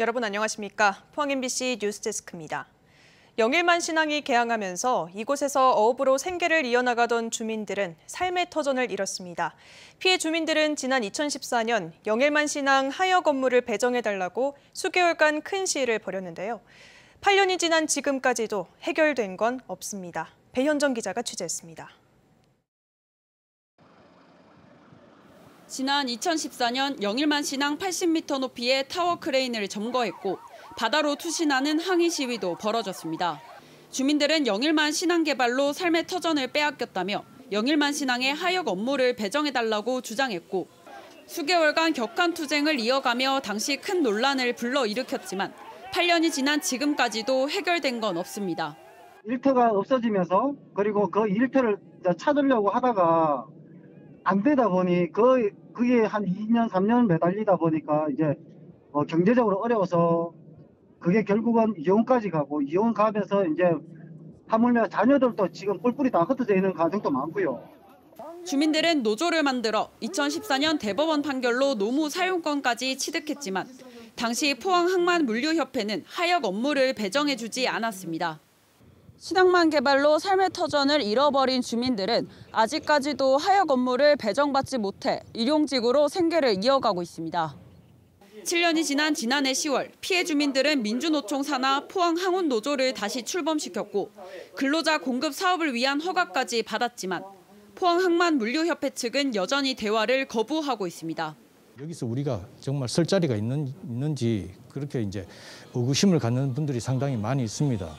여러분 안녕하십니까? 포항 MBC 뉴스데스크입니다. 영일만 신항이 개항하면서 이곳에서 어업으로 생계를 이어나가던 주민들은 삶의 터전을 잃었습니다. 피해 주민들은 지난 2014년 영일만 신항 하역 업무를 배정해달라고 수개월간 큰 시위를 벌였는데요. 8년이 지난 지금까지도 해결된 건 없습니다. 배현정 기자가 취재했습니다. 지난 2014년 영일만 신항 80m 높이의 타워 크레인을 점거했고 바다로 투신하는 항의 시위도 벌어졌습니다. 주민들은 영일만 신항 개발로 삶의 터전을 빼앗겼다며 영일만 신항의 하역 업무를 배정해달라고 주장했고 수개월간 격한 투쟁을 이어가며 당시 큰 논란을 불러일으켰지만 8년이 지난 지금까지도 해결된 건 없습니다. 일터가 없어지면서 그리고 그 일터를 찾으려고 하다가 안 되다 보니 그게 한 2년, 3년 매달리다 보니까 이제 경제적으로 어려워서 그게 결국은 이혼까지 가고 이혼 가면서 이제 하물며 자녀들도 지금 뿔뿔이 다 흩어져 있는 가정도 많고요. 주민들은 노조를 만들어 2014년 대법원 판결로 노무 사용권까지 취득했지만 당시 포항항만물류협회는 하역 업무를 배정해주지 않았습니다. 신항만 개발로 삶의 터전을 잃어버린 주민들은 아직까지도 하역 업무를 배정받지 못해 일용직으로 생계를 이어가고 있습니다. 7년이 지난 지난해 10월 피해 주민들은 민주노총 산하 포항항운노조를 다시 출범시켰고 근로자 공급 사업을 위한 허가까지 받았지만 포항항만물류협회 측은 여전히 대화를 거부하고 있습니다. 여기서 우리가 정말 설 자리가 있는지 그렇게 이제 의구심을 갖는 분들이 상당히 많이 있습니다.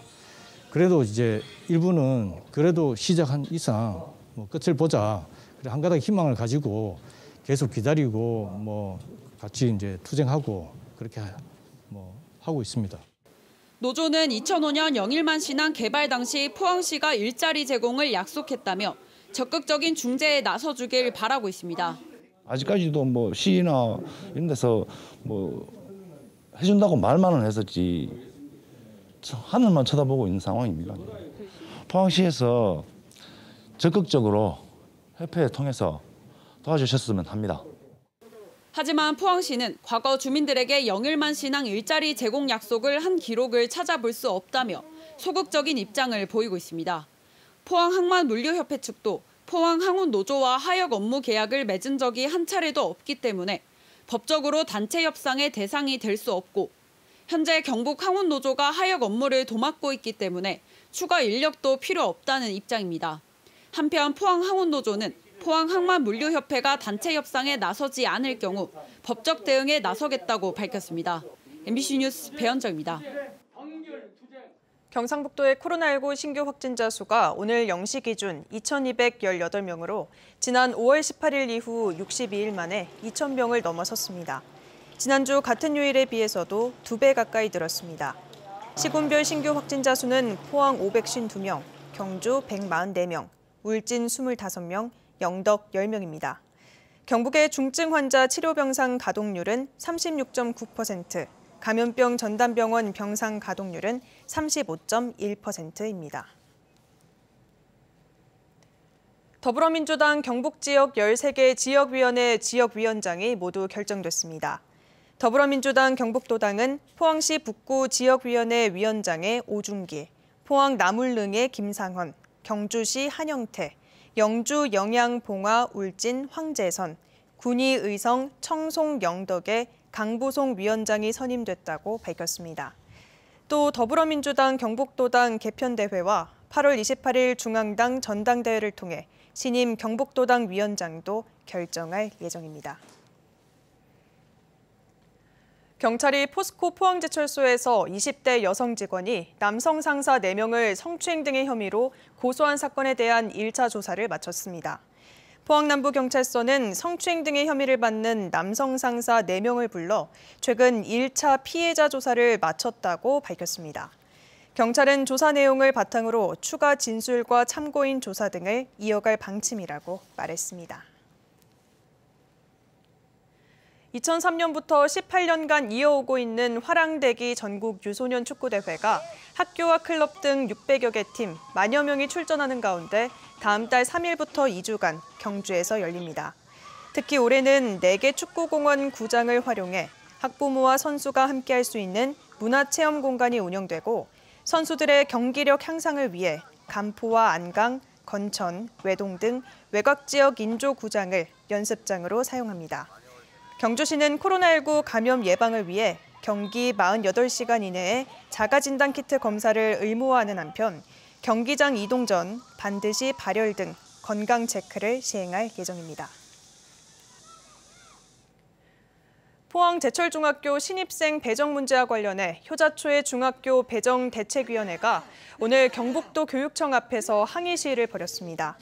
그래도 이제 일부는 그래도 시작한 이상 끝을 보자. 그래 한 가닥 희망을 가지고 계속 기다리고 같이 이제 투쟁하고 그렇게 하고 있습니다. 노조는 2005년 영일만 신항 개발 당시 포항시가 일자리 제공을 약속했다며 적극적인 중재에 나서주길 바라고 있습니다. 아직까지도 시나 이런 데서 해준다고 말만은 했었지 하늘만 쳐다보고 있는 상황입니다. 포항시에서 적극적으로 협회를 통해서 도와주셨으면 합니다. 하지만 포항시는 과거 주민들에게 영일만 신항 일자리 제공 약속을 한 기록을 찾아볼 수 없다며 소극적인 입장을 보이고 있습니다. 포항항만물류협회 측도 포항항운노조와 하역 업무 계약을 맺은 적이 한 차례도 없기 때문에 법적으로 단체 협상의 대상이 될 수 없고 현재 경북항운노조가 하역 업무를 도맡고 있기 때문에 추가 인력도 필요 없다는 입장입니다. 한편 포항항운노조는 포항항만물류협회가 단체 협상에 나서지 않을 경우 법적 대응에 나서겠다고 밝혔습니다. MBC 뉴스 배현정입니다. 경상북도의 코로나19 신규 확진자 수가 오늘 0시 기준 2,218명으로 지난 5월 18일 이후 62일 만에 2,000명을 넘어섰습니다. 지난주 같은 요일에 비해서도 2배 가까이 늘었습니다. 시군별 신규 확진자 수는 포항 552명, 경주 144명, 울진 25명, 영덕 10명입니다. 경북의 중증 환자 치료 병상 가동률은 36.9%, 감염병 전담병원 병상 가동률은 35.1%입니다. 더불어민주당 경북 지역 13개 지역위원회 지역위원장이 모두 결정됐습니다. 더불어민주당 경북도당은 포항시 북구 지역위원회 위원장의 오중기, 포항 나물릉의 김상헌, 경주시 한영태, 영주 영양 봉화 울진 황재선, 군위 의성 청송 영덕의 강보송 위원장이 선임됐다고 밝혔습니다. 또 더불어민주당 경북도당 개편대회와 8월 28일 중앙당 전당대회를 통해 신임 경북도당 위원장도 결정할 예정입니다. 경찰이 포스코 포항제철소에서 20대 여성 직원이 남성 상사 4명을 성추행 등의 혐의로 고소한 사건에 대한 1차 조사를 마쳤습니다. 포항남부경찰서는 성추행 등의 혐의를 받는 남성 상사 4명을 불러 최근 1차 피해자 조사를 마쳤다고 밝혔습니다. 경찰은 조사 내용을 바탕으로 추가 진술과 참고인 조사 등을 이어갈 방침이라고 말했습니다. 2003년부터 18년간 이어오고 있는 화랑대기 전국 유소년 축구대회가 학교와 클럽 등 600여 개 팀, 만여 명이 출전하는 가운데 다음 달 3일부터 2주간 경주에서 열립니다. 특히 올해는 4개 축구공원 구장을 활용해 학부모와 선수가 함께할 수 있는 문화체험 공간이 운영되고 선수들의 경기력 향상을 위해 간포와 안강, 건천, 외동 등 외곽 지역 인조 구장을 연습장으로 사용합니다. 경주시는 코로나19 감염 예방을 위해 경기 48시간 이내에 자가진단 키트 검사를 의무화하는 한편 경기장 이동 전 반드시 발열 등 건강 체크를 시행할 예정입니다. 포항 제철중학교 신입생 배정 문제와 관련해 효자초의 중학교 배정대책위원회가 오늘 경북도 교육청 앞에서 항의 시위를 벌였습니다.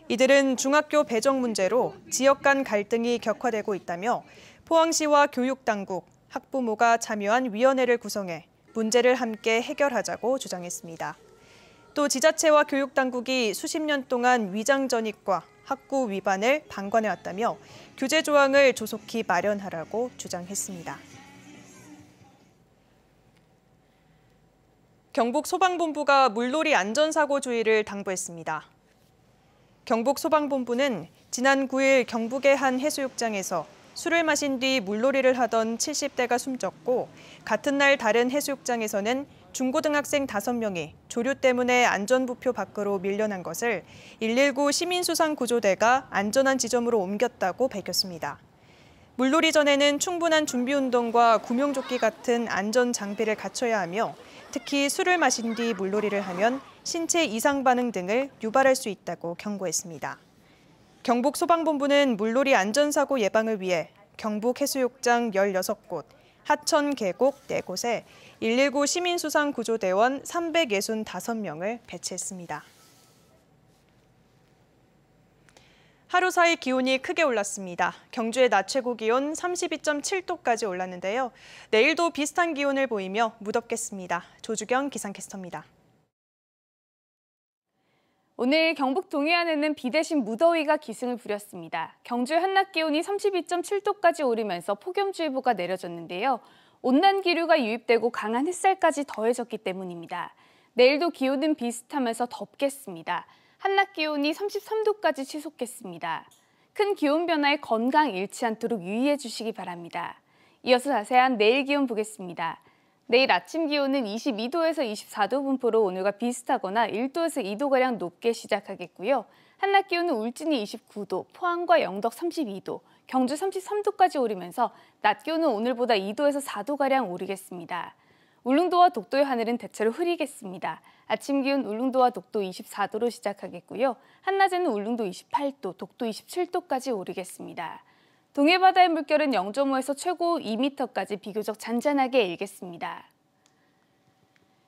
이들은 중학교 배정 문제로 지역 간 갈등이 격화되고 있다며 포항시와 교육당국, 학부모가 참여한 위원회를 구성해 문제를 함께 해결하자고 주장했습니다. 또 지자체와 교육당국이 수십 년 동안 위장 전입과 학구 위반을 방관해왔다며 규제 조항을 조속히 마련하라고 주장했습니다. 경북소방본부가 물놀이 안전사고 주의를 당부했습니다. 경북소방본부는 지난 9일 경북의 한 해수욕장에서 술을 마신 뒤 물놀이를 하던 70대가 숨졌고 같은 날 다른 해수욕장에서는 중고등학생 5명이 조류 때문에 안전부표 밖으로 밀려난 것을 119 시민수상구조대가 안전한 지점으로 옮겼다고 밝혔습니다. 물놀이 전에는 충분한 준비운동과 구명조끼 같은 안전 장비를 갖춰야 하며 특히 술을 마신 뒤 물놀이를 하면 신체 이상 반응 등을 유발할 수 있다고 경고했습니다. 경북소방본부는 물놀이 안전사고 예방을 위해 경북해수욕장 16곳, 하천 계곡 4곳에 119 시민수상구조대원 365명을 배치했습니다. 하루 사이 기온이 크게 올랐습니다. 경주의 낮 최고 기온 32.7도까지 올랐는데요. 내일도 비슷한 기온을 보이며 무덥겠습니다. 조주경 기상캐스터입니다. 오늘 경북 동해안에는 비 대신 무더위가 기승을 부렸습니다. 경주의 한낮 기온이 32.7도까지 오르면서 폭염주의보가 내려졌는데요. 온난 기류가 유입되고 강한 햇살까지 더해졌기 때문입니다. 내일도 기온은 비슷하면서 덥겠습니다. 한낮 기온이 33도까지 치솟겠습니다. 큰 기온 변화에 건강 잃지 않도록 유의해 주시기 바랍니다. 이어서 자세한 내일 기온 보겠습니다. 내일 아침 기온은 22도에서 24도 분포로 오늘과 비슷하거나 1도에서 2도가량 높게 시작하겠고요. 한낮 기온은 울진이 29도, 포항과 영덕 32도, 경주 33도까지 오르면서 낮 기온은 오늘보다 2도에서 4도가량 오르겠습니다. 울릉도와 독도의 하늘은 대체로 흐리겠습니다. 아침 기온 울릉도와 독도 24도로 시작하겠고요. 한낮에는 울릉도 28도, 독도 27도까지 오르겠습니다. 동해바다의 물결은 0.5에서 최고 2m까지 비교적 잔잔하게 일겠습니다.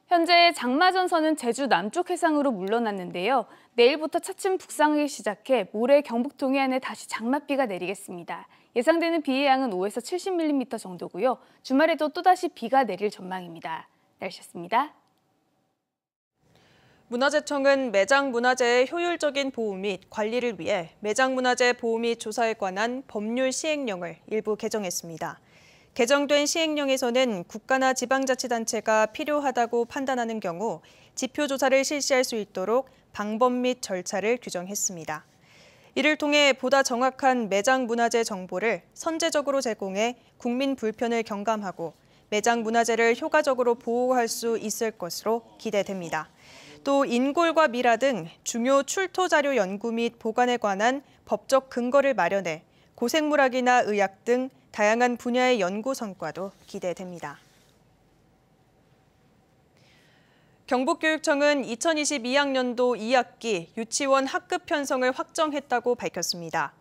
현재 장마전선은 제주 남쪽 해상으로 물러났는데요. 내일부터 차츰 북상하기 시작해 모레 경북 동해안에 다시 장맛비가 내리겠습니다. 예상되는 비의 양은 5에서 70mm 정도고요. 주말에도 또다시 비가 내릴 전망입니다. 날씨였습니다. 문화재청은 매장 문화재의 효율적인 보호 및 관리를 위해 매장 문화재 보호 및 조사에 관한 법률 시행령을 일부 개정했습니다. 개정된 시행령에서는 국가나 지방자치단체가 필요하다고 판단하는 경우 지표 조사를 실시할 수 있도록 방법 및 절차를 규정했습니다. 이를 통해 보다 정확한 매장 문화재 정보를 선제적으로 제공해 국민 불편을 경감하고 매장 문화재를 효과적으로 보호할 수 있을 것으로 기대됩니다. 또 인골과 미라 등 중요 출토 자료 연구 및 보관에 관한 법적 근거를 마련해 고생물학이나 의학 등 다양한 분야의 연구 성과도 기대됩니다. 경북교육청은 2022학년도 2학기 유치원 학급 편성을 확정했다고 밝혔습니다.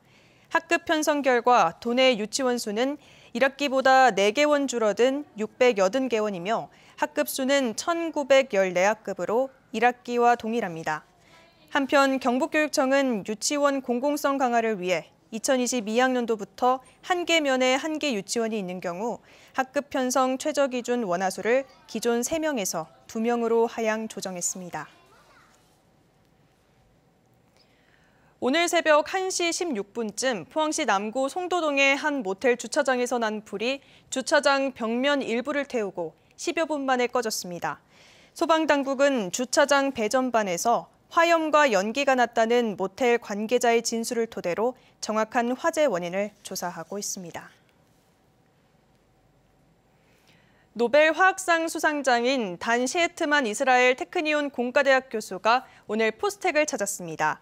학급 편성 결과 도내 유치원 수는 1학기보다 4개원 줄어든 680개원이며 학급 수는 1,914학급으로 1학기와 동일합니다. 한편 경북교육청은 유치원 공공성 강화를 위해 2022학년도부터 1개면에 1개 유치원이 있는 경우 학급 편성 최저 기준 원화수를 기존 3명에서 2명으로 하향 조정했습니다. 오늘 새벽 1시 16분쯤 포항시 남구 송도동의 한 모텔 주차장에서 난 불이 주차장 벽면 일부를 태우고 10여 분 만에 꺼졌습니다. 소방당국은 주차장 배전반에서 화염과 연기가 났다는 모텔 관계자의 진술을 토대로 정확한 화재 원인을 조사하고 있습니다. 노벨 화학상 수상자인 단 시에트만 이스라엘 테크니온 공과대학 교수가 오늘 포스텍을 찾았습니다.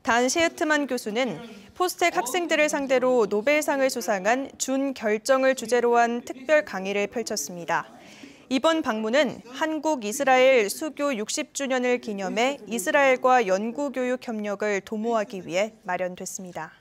단 시에트만 교수는 포스텍 학생들을 상대로 노벨상을 수상한 준 결정을 주제로 한 특별 강의를 펼쳤습니다. 이번 방문은 한국-이스라엘 수교 60주년을 기념해 이스라엘과 연구교육 협력을 도모하기 위해 마련됐습니다.